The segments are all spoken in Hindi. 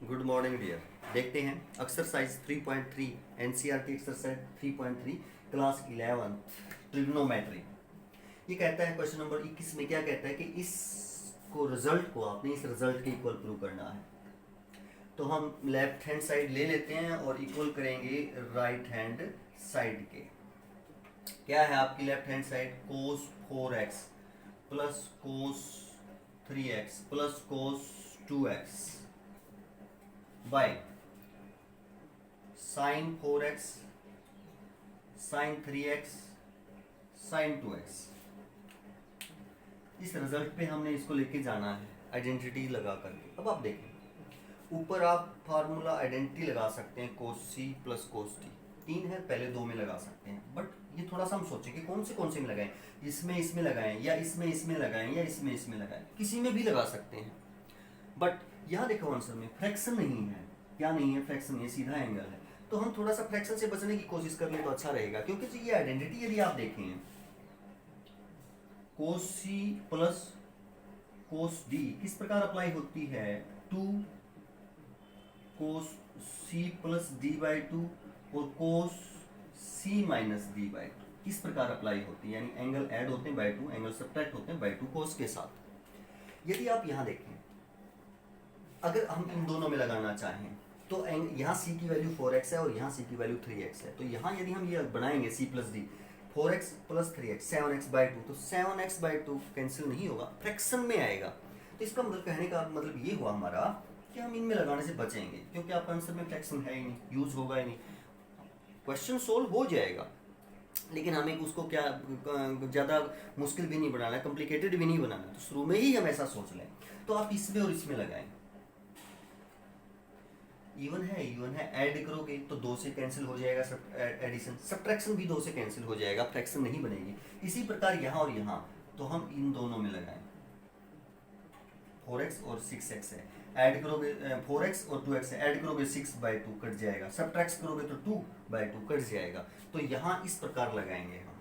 Good morning dear. देखते हैं exercise 3.3 NCERT exercise 3.3 class 11 trigonometry. ये कहता है क्वेश्चन नंबर 21 में क्या कहता है कि इस रिजल्ट को आपने इस रिजल्ट के इक्वल प्रूव करना है। तो हम लेफ्ट हैंड साइड ले लेते हैं और इक्वल करेंगे राइट हैंड साइड के। क्या है आपकी left hand side? Cos 4x plus cos 3x plus cos 2x by sine 4x sine 3x sine 2x। इस रिजल्ट पे हमने इसको लेके जाना है आइडेंटिटी लगा करके। अब आप देखें, ऊपर आप फार्मूला आइडेंटिटी लगा सकते हैं कोस सी प्लस कोस टी। 3 है, पहले 2 में लगा सकते हैं, बट ये थोड़ा सा हम सोचें कि कौन से में लगाएं। इसमें लगाएं या इसमें लगाएं या इसमें लगाएं, किसी में भी लगा सकते हैं। बट यहाँ देखो आंसर में फ्रैक्शन नहीं है। क्या नहीं है? फ्रैक्शन नहीं है, सीधा एंगल है। तो हम थोड़ा सा फ्रैक्शन से बचने की कोशिश कर ले तो अच्छा रहेगा, क्योंकि ये आइडेंटिटी यदि आप देखें कोस सी प्लस कोस डी किस प्रकार अप्लाई होती है? 2 कोस सी प्लस डी बाई 2 और कोस सी माइनस डी बाई 2 इस प्रकार अप्लाई होती है, यानी एंगल ऐड होते हैं बाई 2, एंगल सब्ट्रैक्ट होते हैं बाई 2 कोस के साथ। यदि आप यहाँ देखें, अगर हम इन दोनों में लगाना चाहें तो यहाँ c की वैल्यू 4x है और यहाँ c की वैल्यू 3x है। तो यहाँ यदि हम ये बनाएंगे c plus D 4x plus 3x 7x by 2, तो 7x बाई 2 कैंसिल नहीं होगा, फ्रैक्शन में आएगा। तो इसका मतलब कहने का मतलब ये हुआ हमारा कि हम इनमें लगाने से बचेंगे, क्योंकि आपका आंसर में फ्रैक्शन है ही नहीं, यूज होगा ही नहीं। क्वेश्चन सोल्व हो जाएगा, लेकिन हमें उसको क्या ज़्यादा मुश्किल भी नहीं बनाना, कॉम्प्लिकेटेड भी नहीं बनाना। तो शुरू में ही हम ऐसा सोच लें। तो आप इसमें और इसमें लगाएं। इवन है, ऐड करोगे तो 2 से कैंसिल हो जाएगा, एडिशन। सब्ट्रैक्शन भी 2 से कैंसिल हो जाएगा, फ्रैक्शन नहीं बनेगी। इसी प्रकार यहाँ और यहाँ, तो हम इन दोनों में लगाएं। 4x और 6x है, ऐड करोगे 4x और 2x है, ऐड करोगे 6 बाई 2 कट जाएगा, सब्ट्रैक्ट करोगे तो 2 बाई 2 कट जाएगा। तो यहाँ इस प्रकार लगाएंगे हम,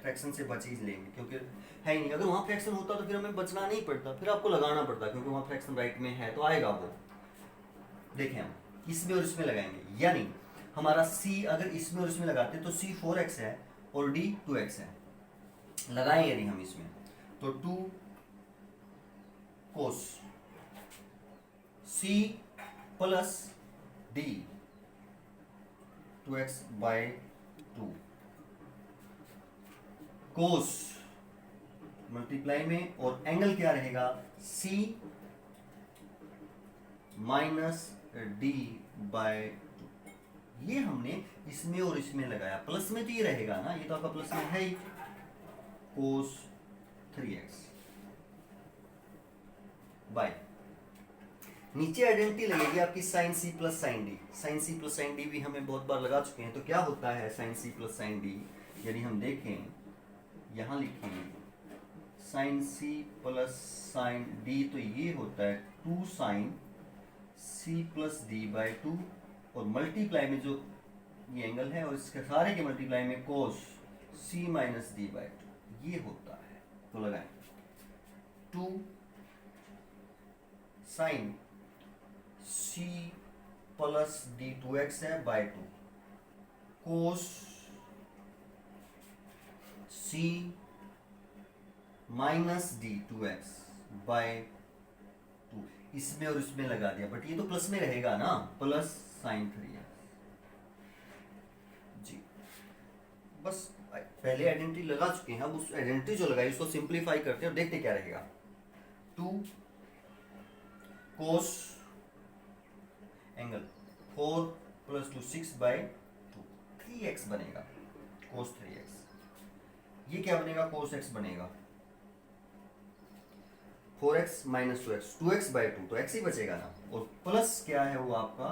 फ्रैक्शन से बच ही लेंगे, क्योंकि है ही नहीं। अगर वहाँ फ्रैक्शन होता तो फिर हमें बचना नहीं पड़ता, फिर आपको लगाना पड़ता, क्योंकि वहाँ फ्रैक्शन राइट में है तो आएगा वो। देखें हम इसमें और इसमें लगाएंगे, यानी हमारा c अगर इसमें और इसमें लगाते तो c 4x है और d 2x है। लगाएं यदि हम इसमें तो 2 cos c plus d 2x by 2 cos multiply में, और एंगल क्या रहेगा? c minus D by 2। ये हमने इसमें और इसमें लगाया, प्लस में तो ये रहेगा ना, ये तो आपका प्लस में है ही, कोस 3x बाय नीचे आइडेंटिटी लगेगी आपकी sine C plus sine D. Sine C plus sine D भी हमें बहुत बार लगा चुके हैं। तो क्या होता है sine C plus sine D? यदि हम देखें, यहां लिखें sine C plus sine D, तो ये होता है 2 sine c plus D by 2, और मल्टीप्लाई में जो ये एंगल है और इसके सारे के मल्टीप्लाई में कोस c माइनस डी बाई 2 ये होता है। तो लगाएं 2 sine c plus D 2x है by 2 cos c minus D 2x by 2। इसमें और इसमें लगा दिया, बट ये तो प्लस में रहेगा ना, प्लस साइन 3x जी। बस पहले आइडेंटिटी लगा चुके हैं, अब उस आइडेंटिटी जो लगाई उसको सिंप्लीफाई करते हैं और देखते क्या रहेगा। 2 कोस एंगल 4 प्लस 2 6 बाई 2 3x बनेगा, कोस 3x। ये क्या बनेगा? कोस x बनेगा 4x माइनस 2x बाई 2, तो x ही बचेगा ना, और प्लस क्या है वो आपका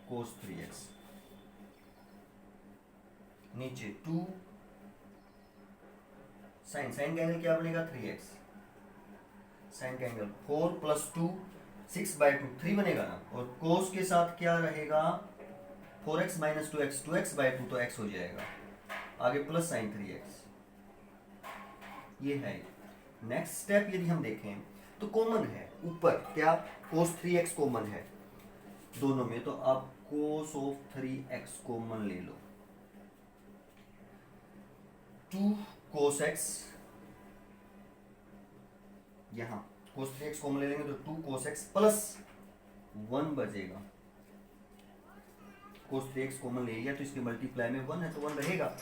कोस 3x। नीचे 2 साइन का एंगल क्या बनेगा? 3x। साइन का एंगल 4 प्लस 2 6 बाई 2 3 बनेगा ना, और कोस के साथ क्या रहेगा? 4x माइनस 2x बाई 2, तो x हो जाएगा, आगे प्लस साइन 3x। ये है नेक्स्ट स्टेप। यदि हम देखें तो कॉमन है ऊपर क्या, cos 3x कॉमन है दोनों में, तो आप cos ऑफ 3x कॉमन ले लो, 2 cos x, यहाँ cos 3x कॉमन ले लेंगे तो 2 cos x प्लस 1 बचेगा, cos 3x कॉमन ले लिया तो इसके मल्टीप्लाई में 1 है तो 1 रहेगा।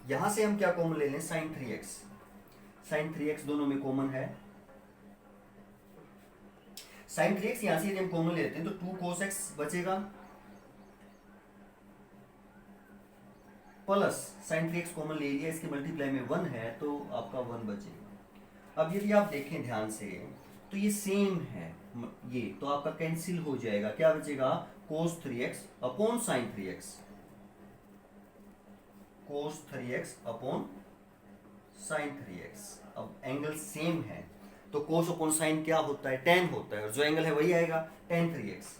यहां से हम क्या कॉमन ले लें, sin 3x, sin 3x दोनों में कॉमन है, sin 3x यहां से यदि हम कॉमन ले लेते हैं तो 2 cos x बचेगा प्लस sin 3x कॉमन ले लिया, इसके मल्टीप्लाई में 1 है तो आपका 1 बचेगा। अब यदि आप देखें ध्यान से तो ये सेम है, ये तो आपका कैंसिल हो जाएगा, क्या बचेगा, cos 3x upon sin 3x, cos 3x upon sin 3x। अब एंगल सेम है तो cos अपॉन sin क्या होता है, tan होता है, और जो एंगल है वही आएगा tan 3x,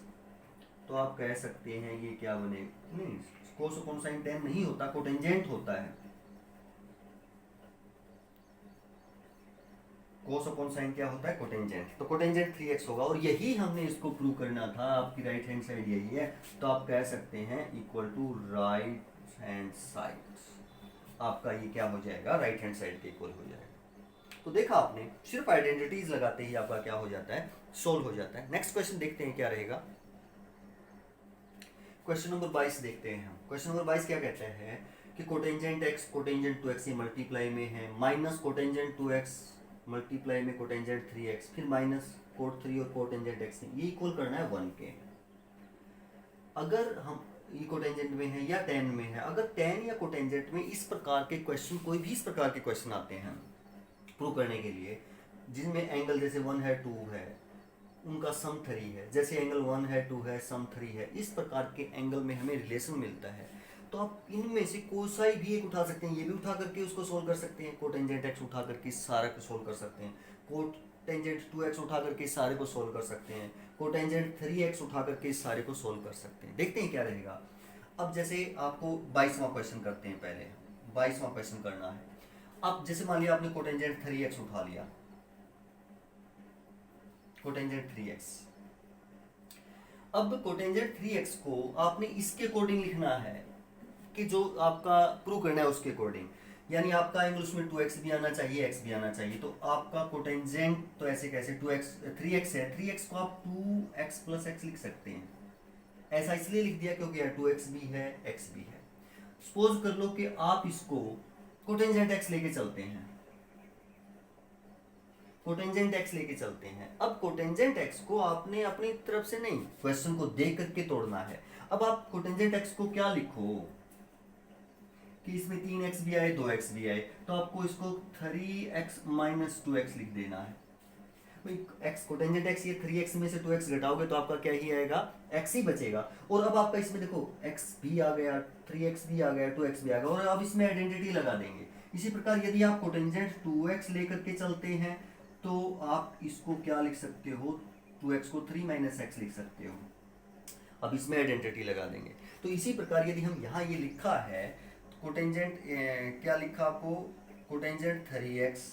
तो आप कह सकते हैं ये क्या बनेगा, नहीं cos अपॉन sin tan नहीं होता, कोटेंजेंट होता है, cos अपॉन sin क्या होता है, कोटेंजेंट, तो कोटेंजेंट 3x होगा, और यही हमने इसको प्रूव करना था, आपकी राइट हैंड साइड यही है, तो आप कह सकते हैं equal to right hand side, आपका ये क्या हो जाएगा, राइट हैंड साइड के इक्वल हो जाएगा। तो देखा आपने, सिर्फ आइडेंटिटीज लगाते ही आपका क्या हो जाता है, सोल्व हो जाता है। नेक्स्ट क्वेश्चन देखते हैं क्या रहेगा, क्वेश्चन नंबर 22 देखते हैं हम। क्वेश्चन नंबर 22 क्या कहते हैं कि कोटेंजेंट x कोटेंजेंट 2x ये मल्टीप्लाई में है, माइनस कोटेंजेंट 2x मल्टीप्लाई में कोटेंजेंट 3x, फिर माइनस कोट 3 और कोटेंजेंट x, ये इक्वल करना है 1 के। अगर हम ये कोटेंजेंट में है या tan में है, अगर tan या कोटेंजेंट में इस प्रकार के क्वेश्चन, कोई भी इस प्रकार के क्वेश्चन आते हैं प्रूव करने के लिए, जिनमें एंगल जैसे 1 है 2 है, उनका सम 3 है, जैसे एंगल 1 है 2 है सम 3 है, इस प्रकार के एंगल में हमें रिलेशन मिलता है, तो आप इनमें से कोसाई भी एक उठा सकते हैं, ये भी उठा करके उसको सोल्व कर सकते हैं, कोटेंजेंट x उठा करके सारे को सोल्व कर सकते हैं, कोटेंजेंट 2x उठा करके सारे को सोल्व कर सकते हैं, कोटेंजेंट 3x उठा करके सारे को सोल्व कर सकते हैं। देखते हैं क्या रहेगा। अब जैसे आपको 22वां क्वेश्चन करते हैं, पहले 22वां क्वेश्चन करना है। अब जैसे मान लिया आपने कोटेंजेंट 3x उठा लिया, कोटेंजेंट 3x, अब कोटेंजेंट 3x को आपने इसके अकॉर्डिंग लिखना है कि जो आपका प्रूव करना है उसके अकॉर्डिंग, यानी आपका एंगल उसमें 2x भी आना चाहिए, x भी आना चाहिए, तो आपका कोटेंजेंट तो ऐसे कैसे 3x है, 3x को आप 2x प्लस x लिख सकते हैं, ऐसा इसलिए लिख दिया क्योंकि 2x भी है x भी है। सपोज कर लो कि आप इसको कोटेंजेंट x लेके चलते हैं, कोटेंजेंट x लेके चलते हैं। अब कोटेंजेंट x को आपने अपनी तरफ से नहीं, क्वेश्चन को देख करके तोड़ना है। अब आप कोटेंजेंट x को क्या लिखो कि इसमें 3x भी आए 2x भी आए, तो आपको इसको 3x माइनस 2x लिख देना है। x कोटेंजेंट x, ये 3x में से 2x घटाओगे तो आपका क्या ही आएगा, x ही बचेगा। और अब आपका इसमें देखो x भी आ गया, 3x भी आ गया, 2x भी आ गया, और अब इसमें आइडेंटिटी लगा देंगे। इसी प्रकार यदि आप कोटेंजेंट 2x लेकर के चलते हैं तो आप इसको क्या लिख सकते हो, 2x को 3 माइनस x लिख सकते हो, अब इसमें आइडेंटिटी लगा देंगे। तो इसी प्रकार यदि हम यहाँ ये लिखा है कोटेंजेंट क्या लिखा आपको, कोटेंजेंट 3x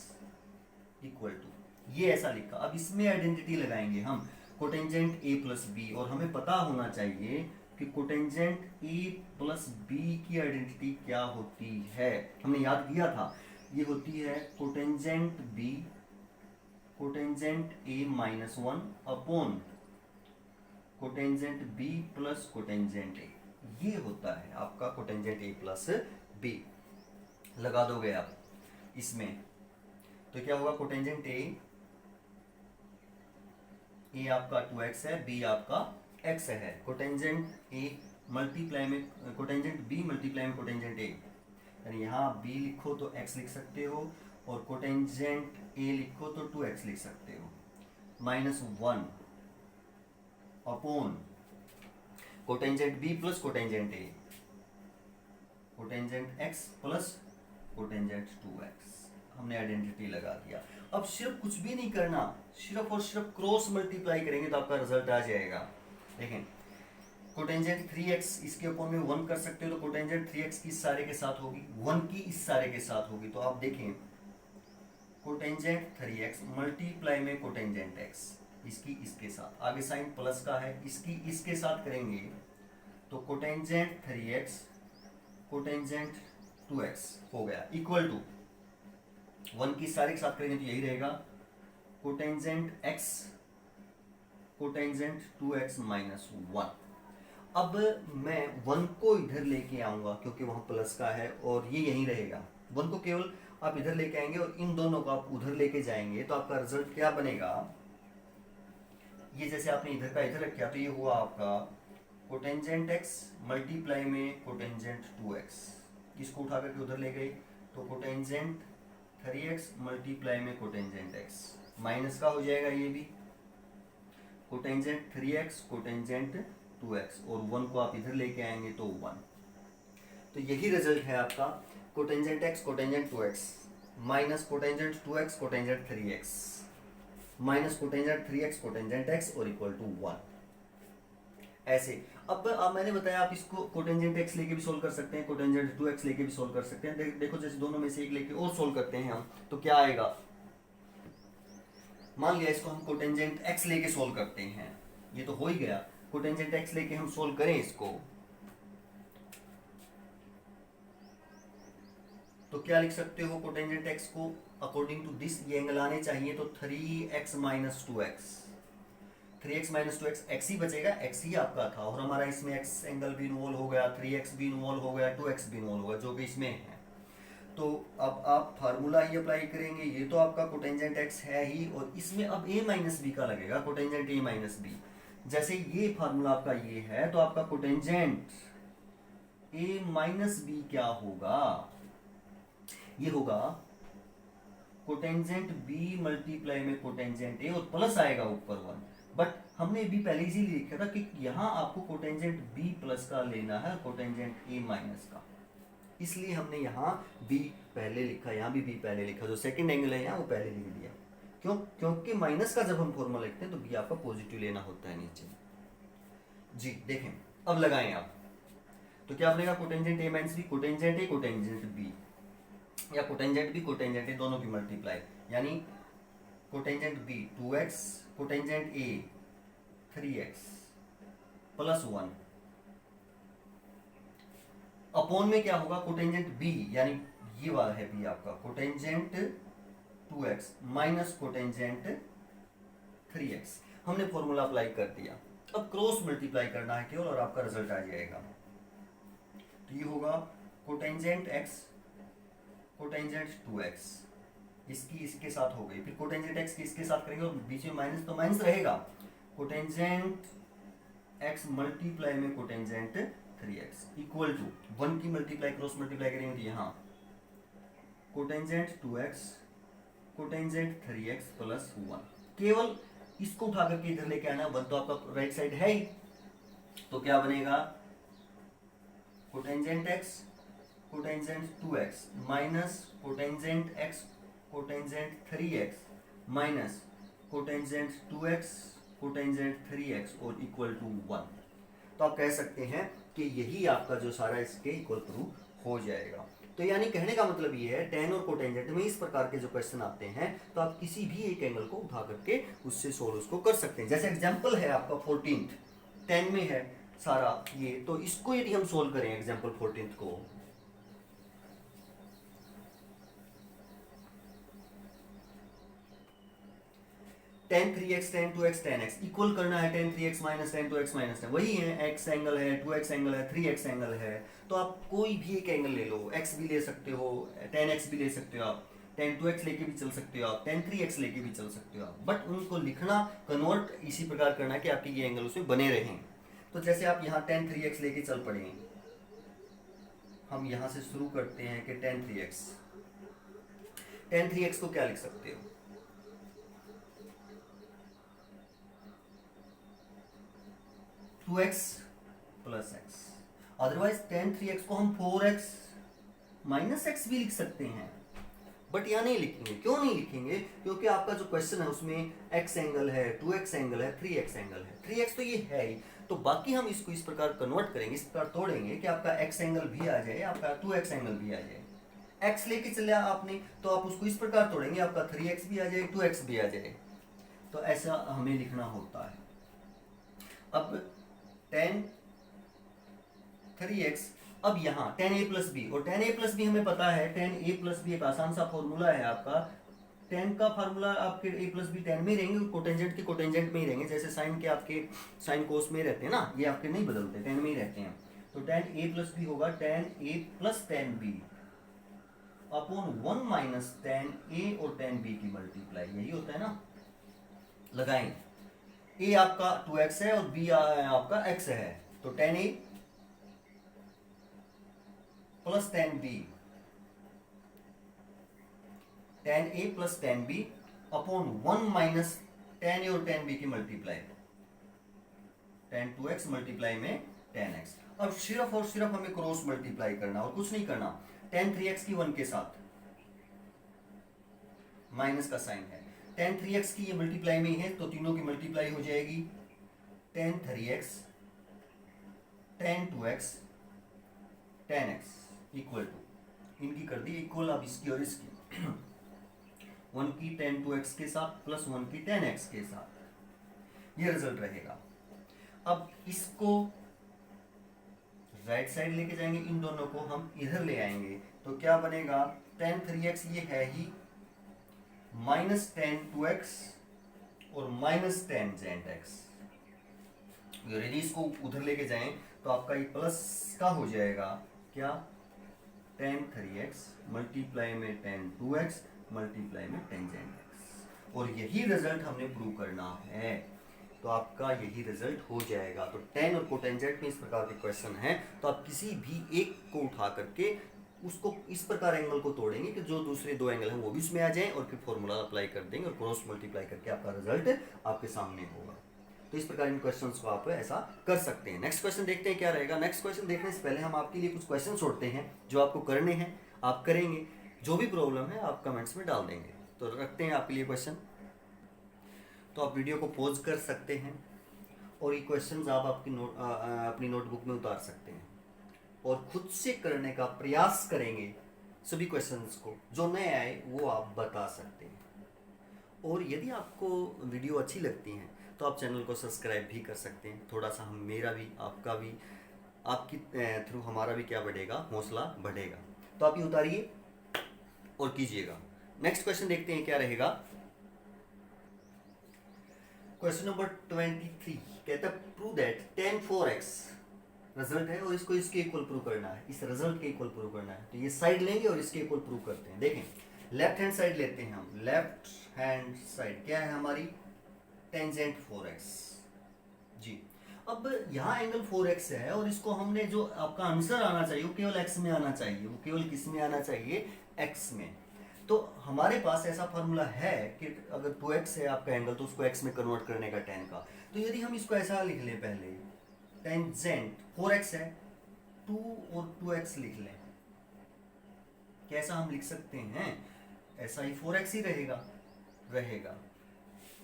इक्वल टू, ये ऐसा लिखा। अब इसमें आइडेंटिटी लगाएंगे हम कोटेंजेंट a प्लस बी, और हमें पता होना चाहिए कि कोटेंजेंट a प्लस बी की आइडेंटिटी क्या होती है, हमने याद किया था, ये होती है cotangent b cotangent a minus 1 upon cotangent b plus cotangent a, ये होता है आपका कोटेंजेंट a प्लस b। लगा दोगे आप इसमें तो क्या होगा, कोटेंजेंट a आपका 2x है, b आपका x है, कोटेंजेंट a मल्टीप्लाई में कोटेंजेंट b मल्टीप्लाई में कोटेंजेंट a, यानी यहाँ b लिखो तो x लिख सकते हो, और कोटेंजेंट a लिखो तो 2x लिख सकते हो, minus 1 upon cotangent b plus cotangent a, cotangent x plus cotangent 2x, हमने आइडेंटिटी लगा दिया। अब सिर्फ कुछ भी नहीं करना, सिर्फ और सिर्फ क्रॉस मल्टीप्लाई करेंगे तो आपका रिजल्ट आ जाएगा। देखें कोटेंजेंट 3x इसके ऊपर में 1 कर सकते हो, तो कोटेंजेंट 3x की इस सारे के साथ होगी, 1 की इस सारे के साथ होगी, तो आप देखें कोटेंजेंट 3x मल्टीप्लाई में कोटेंजेंट x, इसकी इसके साथ, आगे साइन प्लस का है, इसकी इसके साथ करेंगे तो कोटेंजेंट 3x कोटेंजेंट 2x हो गया इक्वल टू 1 की सारे के साथ करेंगे तो यही रहेगा cotangent x cotangent 2x minus 1। अब मैं 1 को इधर लेके आऊंगा क्योंकि वहां प्लस का है और ये यहीं रहेगा। 1 को केवल आप इधर लेके आएंगे और इन दोनों को आप उधर लेके जाएंगे तो आपका रिजल्ट क्या बनेगा, ये जैसे आपने इधर का इधर रखा तो ये हुआ आपका कोटेंजेंट x मल्टीप्लाई में कोटेंजेंट 2x, इसको उठा करके उधर ले गए तो कोटेंजेंट 3x मल्टीप्लाई में कोटेंजेंट x माइनस का हो जाएगा, ये भी कोटेंजेंट 3x कोटेंजेंट 2x और 1 को आप इधर लेके आएंगे तो 1। तो यही रिजल्ट है आपका cotangent x cotangent 2x minus cotangent 2x cotangent 3x minus cotangent 3x cotangent x और इक्वल टू 1। ऐसे अब मैंने बताया आप इसको कोटेंजेंट x लेके भी सोल्व कर सकते हैं, कोटेंजेंट 2x लेके भी सोल्व कर सकते हैं। देखो जैसे दोनों में से एक लेके और सोल्व करते हैं हम तो क्या आएगा, मान लिया इसको हम कोटेंजेंट x लेके सोल्व करते हैं, ये तो हो ही गया, कोटेंजेंट x लेके हम सोल्व करें इसको तो क्या लिख सकते हो, कोटेंजेंट x को अकॉर्डिंग टू दिस ये एंगल आने चाहिए तो 3x minus 2x, 3x minus 2x x ही बचेगा, x ही आपका था और हमारा इसमें x एंगल भी इन्वॉल्व हो गया, 3x भी इन्वॉल्व हो गया, 2x भी इन्वॉल्व हो गया जो भी इसमें है। तो अब आप फार्मूला ही अप्लाई करेंगे, ये तो आपका कोटेंजेंट x है ही और इसमें अब a माइनस बी का लगेगा, कोटेंजेंट a माइनस बी। जैसे ये फार्मूला आपका ये है तो आपका कोटेंजेंट a माइनस बी क्या होगा, ये होगा कोटेंजेंट b मल्टीप्लाई में कोटेंजेंट a और प्लस आएगा ऊपर 1, बट हमने भी पहले इसीलिए लिखा था कि यहाँ आपको कोटेंजेंट b प्लस का लेना है कोटेंजेंट a माइनस का, इसलिए हमने यहाँ b पहले लिखा, यहाँ भी b पहले लिखा, जो सेकंड एंगल है यहाँ वो पहले लिख दिया। क्यों, क्योंकि माइनस का जब हम फॉर्मूला लिखते हैं तो b आपका पॉजिटिव लेना होता है नीचे। जी देखें अब लगाएं आप तो क्या बनेगा, cotangent a minus B, cotangent a cotangent b या कोटेंजेंट b कोटेंजेंट a दोनों की मल्टीप्लाई, यानी cotangent b 2x cotangent a 3x plus 1 upon में क्या होगा, कोटेंजेंट b यानी ये वाला है b आपका cotangent 2x minus cotangent 3x, हमने फॉर्मूला अप्लाई कर दिया। अब क्रॉस मल्टीप्लाई करना है केवल और आपका रिजल्ट आ जाएगा। तो ये होगा कोटेंजेंट x कोटेंजेंट 2x, इसकी इसके साथ हो गई, फिर कोटेंजेंट x की इसके साथ करेंगे और बीच में माइनस तो माइनस रहेगा, कोटेंजेंट x मल्टीप्लाई में कोटेंजेंट 3x इक्वल टू 1 की मल्टीप्लाई क्रॉस मल्टीप्लाई करेंगे तो यहाँ cotangent 2x cotangent 3x plus 1, केवल इसको उठा करके इधर लेके आना, 1 तो आपका राइट साइड है ही, तो क्या बनेगा cotangent x cotangent 2x minus cotangent x cotangent 3x minus cotangent 2x cotangent 3x और इक्वल टू 1। तो आप कह सकते हैं कि यही आपका जो सारा इसके इक्वल प्रूफ हो जाएगा। तो यानी कहने का मतलब ये है टेन और कोटेंजेंट में इस प्रकार के जो क्वेश्चन आते हैं तो आप किसी भी एक एंगल को उठा करके उससे सोल्व उसको कर सकते हैं। जैसे एग्जांपल है आपका 14th 10 में है सारा ये, तो इसको यदि हम सोल्व करें एग्जांपल 14th को, tan 3x tan 2x tan x equal करना है tan 3x minus tan 2x minus tan, वही है x एंगल है 2x एंगल है 3x एंगल है, तो आप कोई भी एक एंगल ले लो, x भी ले सकते हो tan x भी ले सकते हो आप, tan 2x लेके भी चल सकते हो आप, tan 3x लेके भी चल सकते हो आप, बट उनको लिखना कन्वर्ट इसी प्रकार करना है कि आपके ये एंगल उसमें बने रहें। तो जैसे आप यहाँ tan 3x लेके चल पड़े, हम यहाँ से शुरू करते हैं कि tan 3x को क्या लिख सकते हो, 2x plus x, otherwise tan 3x को हम 4x माइनस x भी लिख सकते हैं, बट यहाँ नहीं लिखेंगे। क्यों नहीं लिखेंगे, क्योंकि आपका जो क्वेश्चन है उसमें x एंगल है 2x एंगल है 3x एंगल है, 3x तो ये है ही, तो बाकी हम इसको इस प्रकार कन्वर्ट करेंगे, इस प्रकार तोड़ेंगे कि आपका x एंगल भी आ जाए, आपका 2x एंगल भी आ जाए। x लेके चला आपने, तो आप उसको इस प्रकार तोड़ेंगे, आपका 3x भी आ जाए, 2x भी आ जाए। तो ऐसा हमें लिखना होता है। अब tan 3x, अब यहाँ tan a प्लस बी, और tan a प्लस बी हमें पता है, tan a प्लस बी एक आसान सा फॉर्मूला है आपका। tan का फार्मूला आपके a प्लस बी tan में ही रहेंगे, कोटेंजेंट के कोटेंजेंट में ही रहेंगे, जैसे साइन के आपके साइन कोस में रहते हैं ना, ये आपके नहीं बदलते, tan में ही रहते हैं। तो tan a प्लस बी होगा tan a plus tan b upon 1 minus tan a और tan b की मल्टीप्लाई, यही होता है ना। लगाएं, a आपका 2x है और b आपका x है, तो tan a plus tan b, tan a plus tan b upon 1 minus tan a और tan b की मल्टीप्लाई, tan 2x मल्टीप्लाई में tan x। अब सिर्फ और सिर्फ हमें क्रॉस मल्टीप्लाई करना और कुछ नहीं करना। tan 3x की 1 के साथ माइनस का साइन है, tan 3x की ये मल्टीप्लाई में है, तो तीनों की मल्टीप्लाई हो जाएगी, tan 3x tan 2x tan x equal to, इनकी कर दी इक्वल, अब इसकी और इसकी 1 की tan 2x के साथ प्लस 1 की tan x के साथ, ये रिजल्ट रहेगा। अब इसको राइट साइड लेके जाएंगे, इन दोनों को हम इधर ले आएंगे, तो क्या बनेगा, tan 3x ये है ही माइनस tan 2x और माइनस tan x। यदि इसको उधर लेके जाएं तो आपका ये प्लस का हो जाएगा, क्या, tan 3x मल्टीप्लाई में tan 2x मल्टीप्लाई में tan x, और यही रिजल्ट हमने प्रूव करना है, तो आपका यही रिजल्ट हो जाएगा। तो tan और कोटेंजेंट में इस प्रकार के क्वेश्चन है, तो आप किसी भी एक को उठा करके उसको इस प्रकार एंगल को तोड़ेंगे कि जो दूसरे दो एंगल हैं वो भी उसमें आ जाएं, और फिर फॉर्मूला अप्लाई कर देंगे और क्रॉस मल्टीप्लाई करके आपका रिजल्ट आपके सामने होगा। तो इस प्रकार इन क्वेश्चंस को आप ऐसा कर सकते हैं। नेक्स्ट क्वेश्चन देखते हैं क्या रहेगा। नेक्स्ट क्वेश्चन देखने से पहले हम आपके लिए कुछ क्वेश्चन छोड़ते हैं जो आपको करने हैं, आप करेंगे, जो भी प्रॉब्लम है आप कमेंट्स में डाल देंगे। तो रखते हैं आपके लिए क्वेश्चन, तो आप वीडियो को पॉज कर सकते हैं और ये क्वेश्चन आप अपनी नोटबुक में उतार सकते हैं और खुद से करने का प्रयास करेंगे। सभी क्वेश्चंस को जो नए आए वो आप बता सकते हैं, और यदि आपको वीडियो अच्छी लगती है तो आप चैनल को सब्सक्राइब भी कर सकते हैं। थोड़ा सा हम मेरा भी आपका भी आपकी थ्रू हमारा भी क्या बढ़ेगा, हौसला बढ़ेगा। तो आप ये उतारिए और कीजिएगा। नेक्स्ट क्वेश्चन देखते हैं क्या रहेगा। क्वेश्चन नंबर 23 कहता है prove that tan 4x result है और इसको इसके इक्वल प्रूव करना है, इस रिजल्ट के इक्वल प्रूव करना है। तो ये साइड लेंगे और इसके इक्वल प्रूव करते हैं। देखें लेफ्ट हैंड साइड लेते हैं हम, लेफ्ट हैंड साइड क्या है हमारी, टेंजेंट 4x जी। अब यहाँ एंगल 4x है और इसको हमने जो आपका आंसर आना चाहिए वो केवल x में आना चाहिए, वो केवल किस में आना चाहिए, x में। तो हमारे पास ऐसा फॉर्मूला है कि अगर 2x है आपका एंगल तो उसको x में कन्वर्ट करने का tan का। तो यदि हम इसको ऐसा लिख लें, पहले टेंजेंट 4x है, 2 और 2x लिख लें, कैसा हम लिख सकते हैं, ऐसा ही 4x ही रहेगा।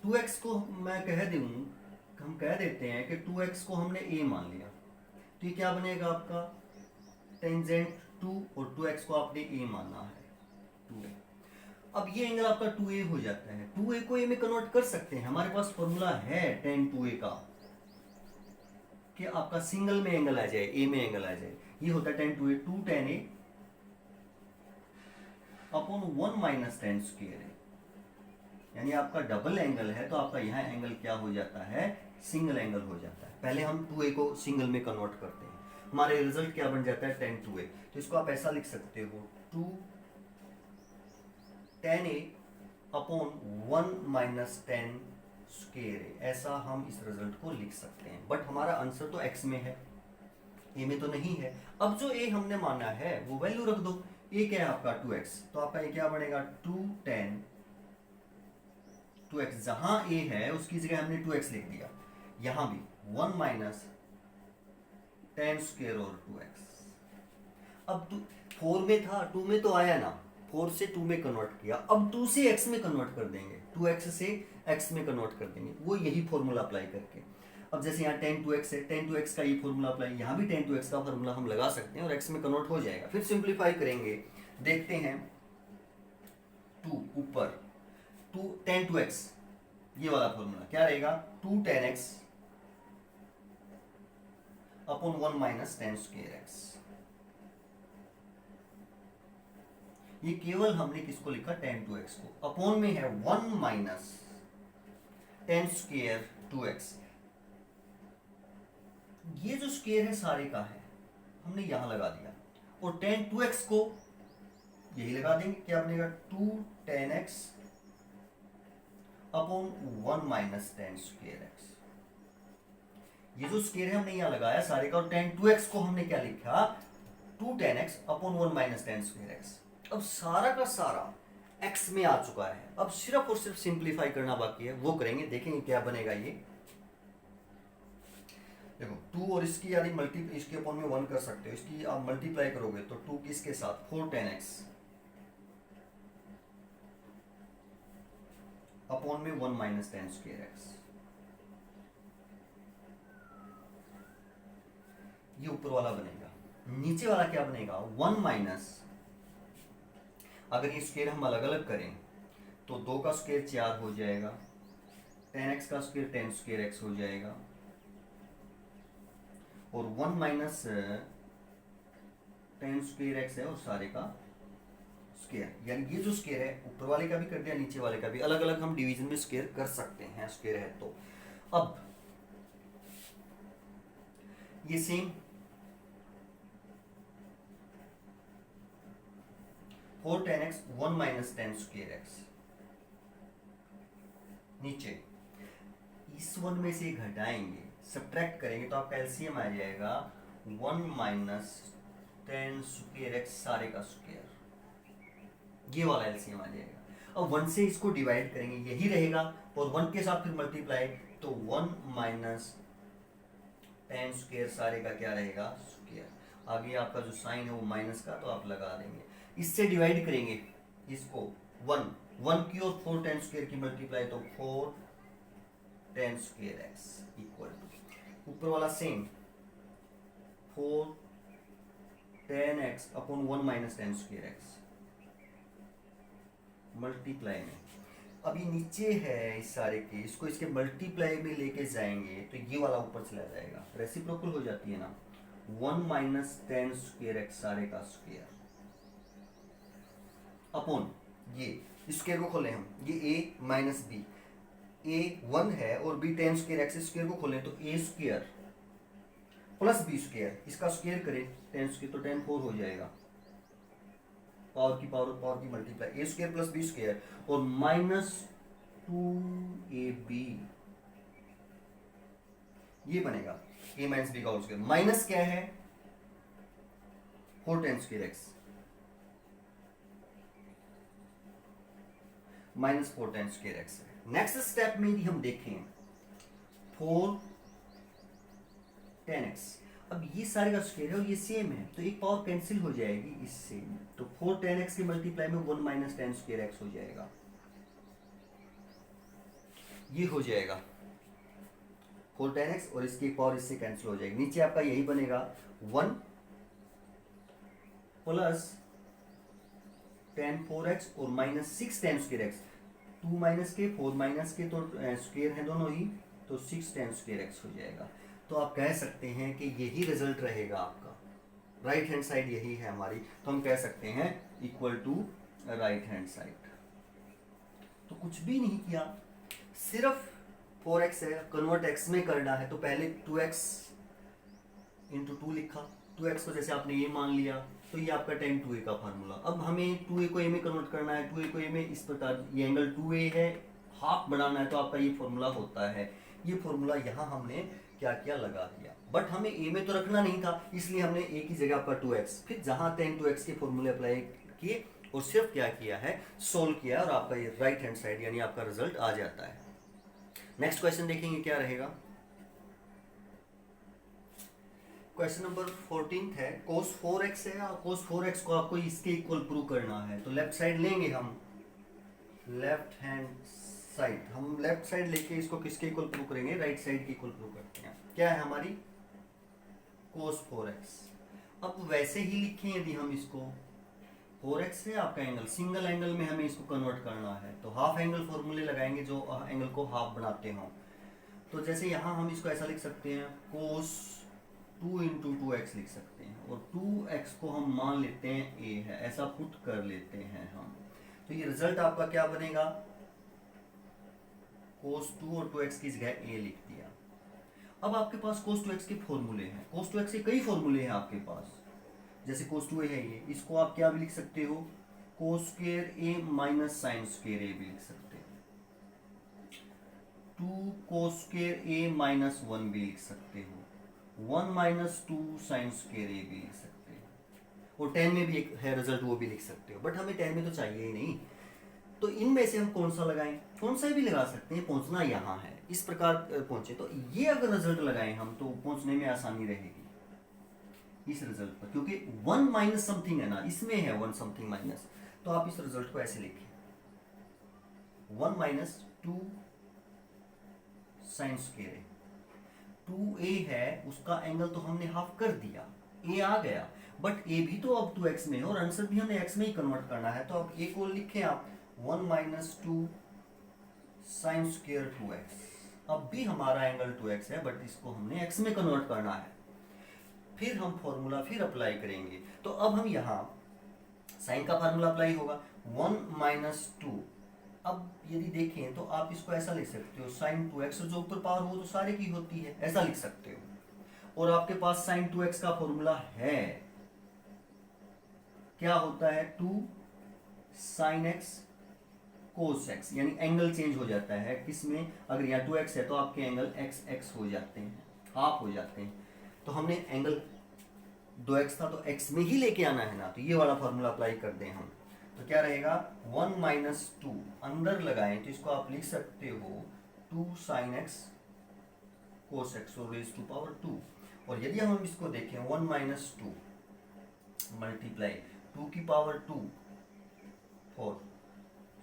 2x को मैं कह दूं, हम कह देते हैं कि 2x को हमने a मान लिया, तो ये क्या बनेगा आपका टेंजेंट 2 और 2x को आपने a माना है 2a। अब ये एंगल आपका 2a हो जाता है, 2a को a में कन्वर्ट कर सकते हैं। हमारे पास फॉर्मूला है tan 2a का कि आपका सिंगल में एंगल आ जाए, a में एंगल आ जाए। ये होता है tan 2a 2 tan a upon 1 minus tan square a, यानी आपका डबल एंगल है तो आपका यहाँ एंगल क्या हो जाता है, सिंगल एंगल हो जाता है। पहले हम 2a को सिंगल में कन्वर्ट करते हैं, हमारे रिजल्ट क्या बन जाता है tan 2a। तो इसको आप ऐसा लिख सकते हो 2 tan a upon 1 minus tan square a, ऐसा हम इस रिजल्ट को लिख सकते हैं। बट हमारा आंसर तो x में है, a में तो नहीं है। अब जो a हमने माना है वो वैल्यू रख दो, a क्या है आपका 2x, तो आपका ये क्या बनेगा 2 tan 2x, जहां a है उसकी जगह हमने 2x लिख दिया, यहां भी 1 माइनस tan स्क्वायर और 2x। अब 4 में था, 2 में तो आया ना, 4 से 2 में कन्वर्ट किया, अब 2 से x में कन्वर्ट कर देंगे, 2x से x में कन्वर्ट कर देंगे, वो यही फॉर्मूला अप्लाई करके। अब जैसे यहाँ tan 2x है, tan 2x का ये फॉर्मूला अप्लाई, यहाँ भी tan 2x का फॉर्मूला हम लगा सकते हैं और x में कन्वर्ट हो जाएगा। फिर सिंप्लीफाई करेंगे, देखते हैं 2 ऊपर 2 tan 2x, ये वाला फॉर्मूला क्या रहेगा 2 tan x upon 1 minus tan square x। ये केवल हमने किसको लिखा tan 2x को, अपॉन में है 1 माइनस tan स्क्वायर 2x। ये जो स्क्वायर है सारे का है, हमने यहां लगा दिया, और tan 2x को यही लगा देंगे, क्या बनेगा 2 tan x upon 1 minus tan square x। ये जो स्क्वायर है हमने यहां लगाया सारे का, और tan 2x को हमने क्या लिखा 2 tan x upon 1 minus tan square x। अब सारा का सारा x में आ चुका है, अब सिर्फ और सिर्फ सिंप्लीफाई करना बाकी है, वो करेंगे, देखेंगे क्या बनेगा। ये देखो 2 और इसकी यानी मल्टीप्लाई, इसके अपॉन में 1 कर सकते हो, इसकी आप मल्टीप्लाई करोगे तो 2 किसके साथ 4 tan x अपॉन में 1 माइनस tan स्क्वायर x। ये ऊपर वाला बनेगा, नीचे वाला क्या बनेगा 1 माइनस, अगर ये स्क्वायर हम अलग अलग करें तो 2 का स्क्वायर 4 हो जाएगा, tan x का स्क्वायर tan स्क्वायर x हो जाएगा, और 1 माइनस tan स्क्वायर x है और सारे का स्क्वायर, यानी ये जो स्क्वायर है ऊपर वाले का भी कर दिया, नीचे वाले का भी, अलग अलग हम डिवीजन में स्क्वायर कर सकते हैं स्क्वायर है तो। अब ये same 4 tan x 1 minus tan square x, नीचे इस 1 में से घटाएंगे, सब्ट्रैक्ट करेंगे तो आपका एलसीएम आ जाएगा 1 माइनस tan स्क्वायर x सारे का स्क्वायर, ये वाला एलसीएम आ जाएगा। अब 1 से इसको डिवाइड करेंगे, यही रहेगा, और 1 के साथ फिर मल्टीप्लाई, तो 1 माइनस tan स्क्वायर सारे का क्या रहेगा स्क्वायर। आगे आपका जो साइन है वो माइनस का, तो आप लगा देंगे, इससे डिवाइड करेंगे इसको 1 की और 4 tan स्क्वायर की मल्टीप्लाई, तो 4 tan square x equal to ऊपर वाला same 4 tan x upon 1 minus tan square x multiply में। अब ये नीचे है इस सारे के, इसको इसके मल्टीप्लाई में लेके जाएंगे तो ये वाला ऊपर चला जाएगा, रेसिप्रोकल हो जाती है ना, 1 माइनस tan स्क्वायर x सारे का स्क्वायर अपॉन ये स्क्वायर को खोलें हम, ये a माइनस बी, a 1 है और b tan square x, square को खोलें तो a square plus b square, इसका स्क्वायर करें tan स्क्वायर तो tan 4 हो जाएगा, पावर की multiply, a square plus b square, और माइनस 2ab, ये बनेगा a माइनस b का होल स्क्वायर, माइनस क्या है 4 tan square x minus 4 tan square x है। नेक्स्ट स्टेप में यदि हम देखें 4 tan x, अब ये सारे का स्क्वायर है और ये सेम है, तो एक पावर कैंसिल हो जाएगी इससे, तो 4 tan x की मल्टीप्लाई में 1 माइनस tan स्क्वायर x हो जाएगा, ये हो जाएगा 4 tan x, और इसकी एक पावर इससे कैंसिल हो जाएगी, नीचे आपका यही बनेगा 1 प्लस tan 4x और minus 6 tan square x, 2 minus के 4 माइनस के तो स्क्वायर है दोनों ही, तो 6 tan स्क्वायर x हो जाएगा। तो आप कह सकते हैं कि यही रिजल्ट रहेगा आपका, राइट हैंड साइड यही है हमारी, तो हम कह सकते हैं equal to right hand side. तो कुछ भी नहीं किया, सिर्फ 4x है, कन्वर्ट x में करना है, तो पहले 2x इंटू 2 लिखा, 2x को जैसे आपने ये मान लिया, तो ये आपका tan 2a का फार्मूला। अब हमें 2a को a में कन्वर्ट करना है, 2a को a में इस प्रकार, ये एंगल 2a है, हाफ बनाना है, तो आपका ये फॉर्मूला होता है। ये फॉर्मूला यहाँ हमने क्या किया, लगा दिया, बट हमें a में तो रखना नहीं था, इसलिए हमने a की जगह आपका 2x, फिर जहाँ tan 2x के फॉर्मूले अप्लाई किए और सिर्फ क्या किया है, सोल्व किया, और आपका ये राइट हैंड साइड यानी आपका रिजल्ट आ जाता है। नेक्स्ट क्वेश्चन देखेंगे क्या रहेगा। क्वेश्चन नंबर 14 है, cos 4x है, और cos 4x को आपको इसके इक्वल प्रूव करना है, तो लेफ्ट साइड लेंगे हम, लेफ्ट हैंड साइड, हम लेफ्ट साइड लेके इसको किसके इक्वल प्रूव करेंगे, राइट साइड के इक्वल प्रूव करते हैं। क्या है हमारी cos 4x। अब वैसे ही लिखें यदि हम इसको 4x है आपका एंगल, सिंगल एंगल में हमें इसको कन्वर्ट करना है, तो हाफ एंगल फॉर्मूले लगाएंगे जो एंगल को हाफ बनाते हों। तो जैसे यहाँ हम इसको ऐसा लिख सकते हैं, कोस 2 इंटू 2x लिख सकते हैं, और 2x को हम मान लेते हैं a है, ऐसा पुट कर लेते हैं हम। तो ये रिजल्ट आपका क्या बनेगा, कोस 2 और 2x की जगह a लिख दिया। अब आपके पास कोस 2x के फॉर्मूले हैं, कोस 2x के कई फॉर्मूले हैं आपके पास। जैसे कोस 2a है ये, इसको आप क्या भी लिख सकते हो, cos square a minus sine square a भी लिख सकते हो, 2 कोस स्क्वायर a माइनस 1 भी लिख सकते हो, 1 माइनस 2 साइन स्क्वायर a भी लिख सकते हो, और 10 में भी एक है रिजल्ट, वो भी लिख सकते हो, बट हमें 10 में तो चाहिए ही नहीं। तो इनमें से हम कौन सा लगाएं, कौन सा भी लगा सकते हैं, पहुंचना यहाँ है, इस प्रकार पहुंचे। तो ये अगर रिजल्ट लगाएं हम तो पहुंचने में आसानी रहेगी इस रिजल्ट पर, क्योंकि 1 माइनस समथिंग है ना, इसमें है 1 समथिंग माइनस। तो आप इस रिजल्ट को ऐसे लिखें, 1 माइनस 2 साइन स्क्वायर ए, 2a है, उसका एंगल तो हमने हाफ कर दिया, a आ गया, बट a भी तो अब 2x में है और आंसर भी हमें x में ही कन्वर्ट करना है। तो अब a को लिखें आप 1 माइनस 2 साइन स्क्वायर 2x, अब भी हमारा एंगल 2x है, बट इसको हमने x में कन्वर्ट करना है। फिर हम फॉर्मूला फिर अप्लाई करेंगे, तो अब हम यहाँ साइन का फार्मूला अप्लाई होगा, 1 माइनस 2। अब यदि देखें तो आप इसको ऐसा लिख सकते हो, साइन 2x जो ऊपर पावर वो तो सारे की होती है, ऐसा लिख सकते हो। और आपके पास साइन 2x का फॉर्मूला है, क्या होता है, 2 साइन x कोस x, यानी एंगल चेंज हो जाता है किसमें, अगर यहाँ 2x है तो आपके एंगल x हो जाते हैं, हाफ हो जाते हैं। तो हमने एंगल 2x था तो x में ही लेके आना है ना, तो ये वाला फॉर्मूला अप्लाई कर दें हम, तो क्या रहेगा, 1 माइनस 2 अंदर लगाएं तो इसको आप लिख सकते हो 2 साइन x कोस x और रेज टू पावर 2। और यदि हम इसको देखें 1 माइनस 2 मल्टीप्लाई 2 की पावर 2 4,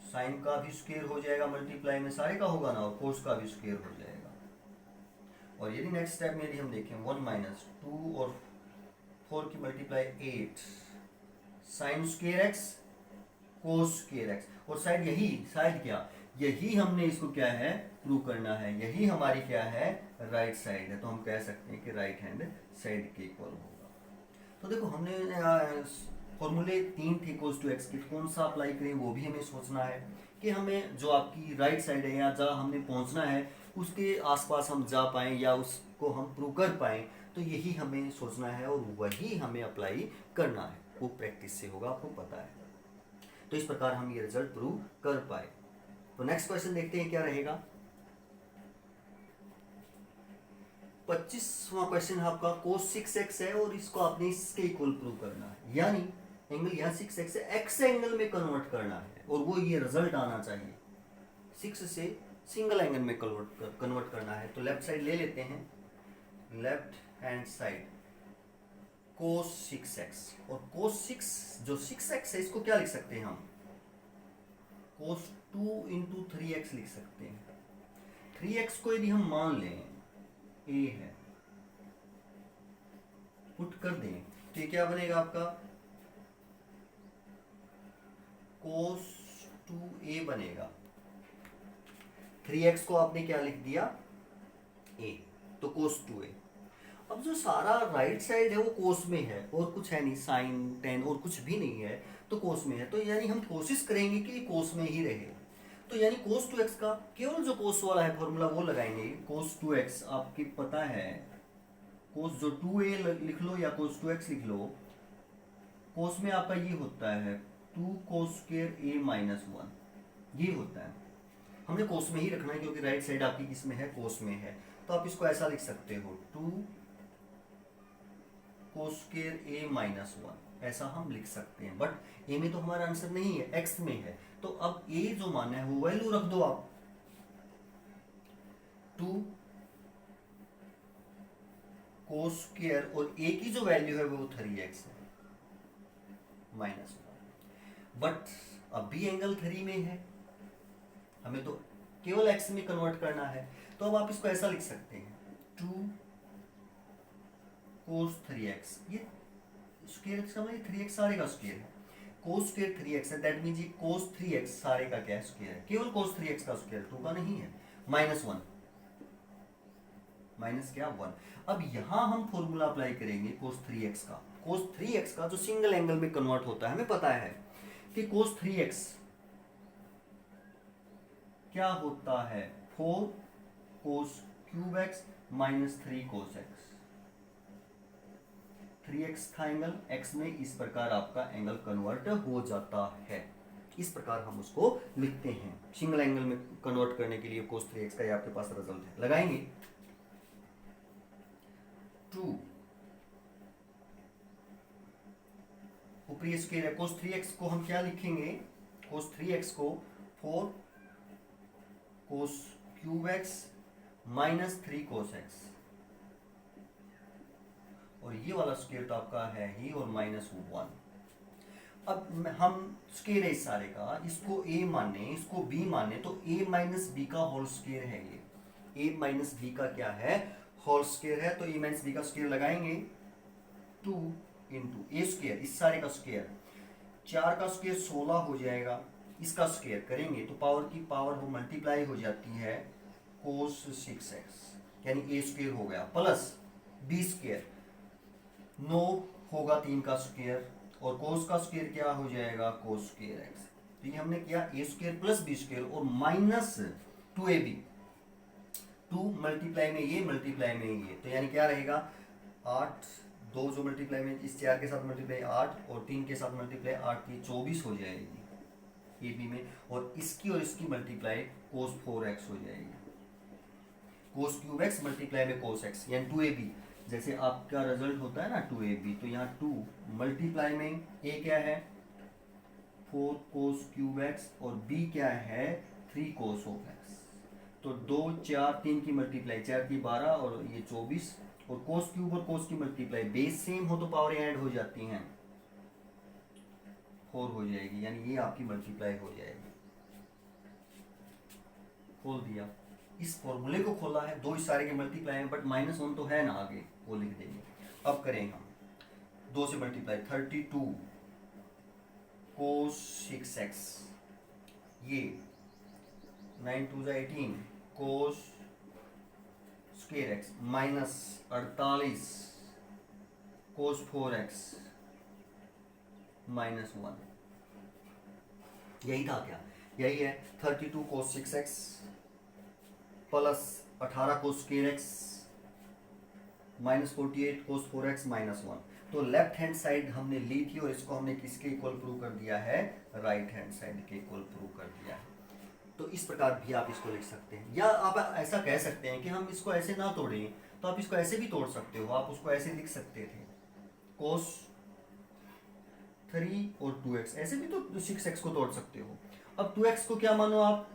साइन का भी स्क्वायर हो जाएगा, मल्टीप्लाई में सारे का होगा ना, और कोस का भी स्क्वायर हो जाएगा। और यदि नेक्स्ट स्टेप में यदि हम देखें 1 माइनस 2 और 4 की multiply 8 sine square x cos square x, और साइड क्या, यही हमने इसको क्या है प्रूव करना है, यही हमारी क्या है राइट साइड है, तो हम कह सकते हैं कि राइट हैंड साइड के इक्वल होगा। तो देखो हमने फॉर्मूले 3 थे कोस टू एक्स के, कौन सा अप्लाई करें वो भी हमें सोचना है कि हमें जो आपकी राइट साइड है या जहाँ हमने पहुँचना है उसके आसपास हम जा पाएँ या उसको हम प्रूव कर पाएँ, तो यही हमें सोचना है और वही हमें अप्लाई करना है, वो प्रैक्टिस से होगा, आपको पता है। तो इस प्रकार हम ये रिजल्ट प्रूव कर पाए। तो नेक्स्ट क्वेश्चन देखते हैं क्या रहेगा। 25वां क्वेश्चन आपका कोस 6x है और इसको आपने इसके इक्वल प्रूव करना है, यानी एंगल यहाँ 6x है, x एंगल में कन्वर्ट करना है और वो ये रिजल्ट आना चाहिए, 6 से सिंगल एंगल में कन्वर्ट करना है। तो लेफ्ट साइड ले लेते हैं, लेफ्ट हैंड साइड कोस 6x, और कोस 6 जो 6x है इसको क्या लिख सकते हैं हम, कोस 2 इंटू 3x लिख सकते हैं। 3x को यदि हम मान लें a है, पुट कर दें तो ये क्या बनेगा आपका, कोस 2a बनेगा, 3x को आपने क्या लिख दिया a, तो कोस 2a। अब जो सारा राइट साइड है वो कोस में है और कुछ है नहीं, साइन 10 और कुछ भी नहीं है, तो कोस में है, तो यानी हम कोशिश करेंगे कि कोस में ही रहे। तो यानी कोस 2x का केवल जो कोस वाला है फॉर्मूला वो लगाएंगे, कोस 2x आपकी पता है, कोस जो 2a लिख लो या कोस 2x लिख लो, कोस में आपका ये होता है 2 कोस स्क्वायर a माइनस 1, ये होता है, हमने कोस में ही रखना है क्योंकि राइट साइड आपकी किस में है, कोस में है। तो आप इसको ऐसा लिख सकते हो 2 कोस स्क्वायर a माइनस 1, ऐसा हम लिख सकते हैं, बट a में तो हमारा आंसर नहीं है, x में है, तो अब a जो माना है वो वैल्यू रख दो आप, 2 कोस स्क्वायर और a की जो वैल्यू है वो 3x है माइनस 1, बट अब भी एंगल 3 में है, हमें तो केवल x में कन्वर्ट करना है। तो अब आप इसको ऐसा लिख सकते हैं 2 कोस 3x, ये स्क्वायर x का मतलब 3x सारे का स्क्वायर है, कोस स्क्वायर 3x है, दैट मीन्स ये कोस 3x सारे का क्या स्क्वायर है, केवल कोस 3x का स्क्वायर, 2 का नहीं है। -1 माइनस क्या 1। अब यहां हम फॉर्मूला अप्लाई करेंगे कोस 3x का। कोस 3x का जो सिंगल एंगल में कन्वर्ट होता है, हमें पता है कि कोस 3x क्या होता है, 4 cos cube x minus 3 cos x. 3x था एंगल, x में इस प्रकार आपका एंगल कन्वर्ट हो जाता है। इस प्रकार हम उसको लिखते हैं, सिंगल एंगल में कन्वर्ट करने के लिए कोस 3x का ये आपके पास रिजल्ट है। लगाएंगे 2 ऊपरी स्क्वायर है, कोस 3x को हम क्या लिखेंगे, कोस 3x को 4 cos cube x minus 3 cos x, और ये वाला स्क्वायर तो आपका है ही, और -1। अब हम स्क्वायर है इस सारे का, इसको a माने, इसको b माने, तो a माइनस बी का होल स्क्वायर है ये। a माइनस बी का क्या है, होल स्क्वायर है। तो a माइनस बी का स्क्वायर लगाएंगे 2 इंटू ए स्क्वायर, इस सारे का स्क्वायर, 4 का स्क्वायर 16 हो जाएगा। इसका स्क्वायर करेंगे तो पावर की पावर वो मल्टीप्लाई हो जाती है कोस 6x, यानी ए स्क्वायर हो गया, प्लस बी स्क्वायर 9 होगा 3 का स्क्वायर, और कोस का स्क्वायर क्या हो जाएगा, कोस स्क्वायर एक्स। तो ये हमने किया ए स्क्वायर प्लस बी स्क्वायर और माइनस 2ab, 2 मल्टीप्लाई में ये, मल्टीप्लाई में ये, तो यानी क्या रहेगा 8, 2 जो मल्टीप्लाई में इस 4 के साथ मल्टीप्लाई 8 और 3 के साथ मल्टीप्लाई 8 की 24 हो जाएगी ए बी में, और इसकी मल्टीप्लाई कोस 4x हो जाएगी, कोस क्यूब एक्स मल्टीप्लाई में कोस एक्स, यानी 2ab। जैसे आपका रिजल्ट होता है ना 2ab, तो यहाँ 2 मल्टीप्लाई में a क्या है 4 कोस क्यूब एक्स और b क्या है 3 कोस ऑफ एक्स। तो 2 4 3 की मल्टीप्लाई, 4 की 12 और ये 24, और कोस क्यूब और कोस की मल्टीप्लाई बेस सेम हो तो पावर ऐड हो जाती हैं, 4 हो जाएगी, यानी ये आपकी मल्टीप्लाई हो जाएगी। खोल दिया, इस फॉर्मूले को खोला है, 2 इस सारे के मल्टीप्लाई है, बट -1 तो है ना आगे, वो लिख देंगे। अब करें हम 2 से मल्टीप्लाई, 32 कोस 6x, ये 9 2 18 कोस स्क्वायर एक्स माइनस 48 कोस 4x -1। यही था क्या, यही है 32 कोस 6x plus 18 cos square x minus 48 कोस 4x -1। तो लेफ्ट हैंड साइड हमने ली थी और इसको हमने किसके इक्वल प्रूव कर दिया है, राइट हैंड साइड के इक्वल प्रूव कर दिया है। तो इस प्रकार भी आप इसको लिख सकते हैं, या आप ऐसा कह सकते हैं कि हम इसको ऐसे ना तोड़ें, तो आप इसको ऐसे भी तोड़ सकते हो। आप उसको ऐसे लिख सकते थे कोस 3 और 2x, ऐसे भी तो 6x को तोड़ सकते हो। अब 2x को क्या मानो आप,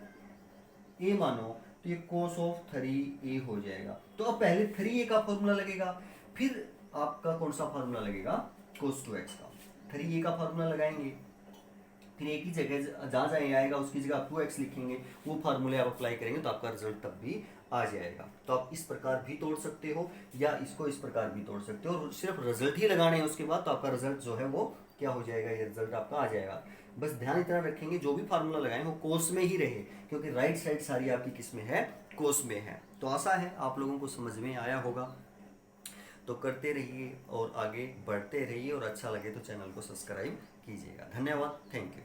a मानो, तो ये कोस ऑफ 3a हो जाएगा। तो अब पहले 3a का फॉर्मूला लगेगा, फिर आपका कौन सा फॉर्मूला लगेगा, कोस 2x का। 3a का फॉर्मूला लगाएंगे, फिर एक ही जगह जहाँ जहाँ आएगा उसकी जगह आप 2x लिखेंगे, वो फार्मूले आप अप्लाई करेंगे तो आपका रिजल्ट तब भी आ जाएगा। तो आप इस प्रकार भी तोड़ सकते हो या इसको इस प्रकार भी तोड़ सकते हो, और सिर्फ रिजल्ट ही लगाने हैं उसके बाद, तो आपका रिजल्ट जो है वो क्या हो जाएगा, ये रिजल्ट आपका आ जाएगा। बस ध्यान इतना रखेंगे जो भी फार्मूला लगाएं वो कोस में ही रहे, क्योंकि राइट साइड सारी आपकी किस में है, कोस में है। तो आशा है आप लोगों को समझ में आया होगा। तो करते रहिए और आगे बढ़ते रहिए, और अच्छा लगे तो चैनल को सब्सक्राइब कीजिएगा। धन्यवाद, थैंक यू।